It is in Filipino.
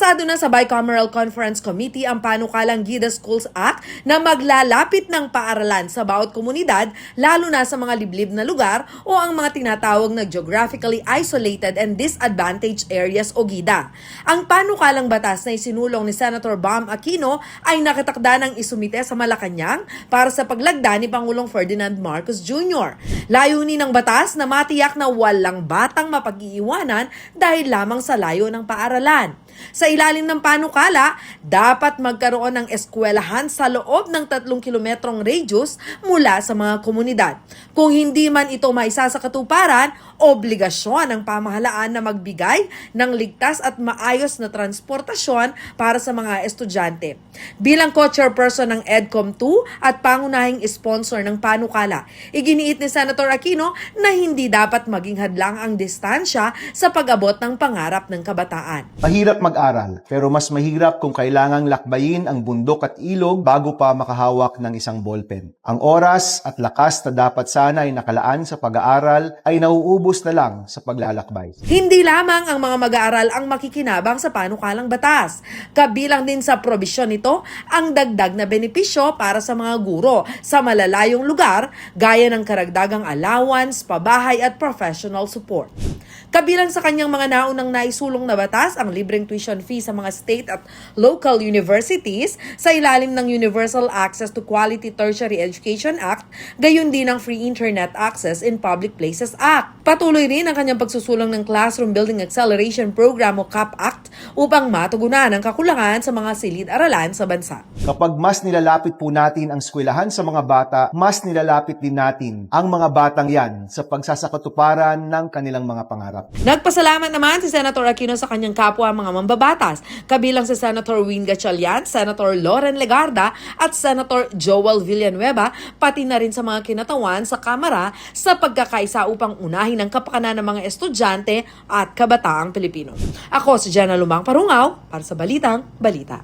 Pasado na sa Bicameral Conference Committee ang panukalang Gida Schools Act na maglalapit ng paaralan sa bawat komunidad, lalo na sa mga liblib na lugar o ang mga tinatawag na geographically isolated and disadvantaged areas o GIDA. Ang panukalang batas na isinulong ni Senator Bam Aquino ay nakatakda ng isumite sa Malacanang para sa paglagda ni Pangulong Ferdinand Marcos Jr. Layunin ng batas na matiyak na walang batang mapag-iiwanan dahil lamang sa layo ng paaralan. Sa ilalim ng panukala, dapat magkaroon ng eskwelahan sa loob ng 3 kilometrong radius mula sa mga komunidad. Kung hindi man ito maisa sa katuparan, obligasyon ng pamahalaan na magbigay ng ligtas at maayos na transportasyon para sa mga estudyante. Bilang co-chairperson ng EDCOM 2 at pangunahing sponsor ng panukala, iginiit ni Senator Aquino na hindi dapat maging hadlang ang distansya sa pag-abot ng pangarap ng kabataan. Mahirap mag-aral, pero mas mahirap kung kailangang lakbayin ang bundok at ilog bago pa makahawak ng isang ballpen. Ang oras at lakas na dapat sana ay nakalaan sa pag-aaral ay nauubos na lang sa paglalakbay. Hindi lamang ang mga mag-aaral ang makikinabang sa panukalang batas. Kabilang din sa probisyon nito ang dagdag na benepisyo para sa mga guro sa malalayong lugar gaya ng karagdagang allowance, pabahay at professional support. Kabilang sa kanyang mga naunang naisulong na batas ang libreng tuition fee sa mga state at local universities sa ilalim ng Universal Access to Quality Tertiary Education Act, gayon din ang Free Internet Access in Public Places Act. Patuloy rin ang kanyang pagsusulong ng Classroom Building Acceleration Program o CAP Act upang matugunan ang kakulangan sa mga silid-aralan sa bansa. Kapag mas nilalapit po natin ang eskwelahan sa mga bata, mas nilalapit din natin ang mga batang yan sa pagsasakatuparan ng kanilang mga pangarap. Nagpasalamat naman si Senator Aquino sa kanyang kapwa mga mambabatas, kabilang si Senator Win Gatchalian, Senator Loren Legarda at Senator Joel Villanueva, pati na rin sa mga kinatawan sa Kamara sa pagkakaisa upang unahin ang kapakanan ng mga estudyante at kabataang Pilipino. Ako si Jenna Lumang Parungaw para sa Balitang Balita.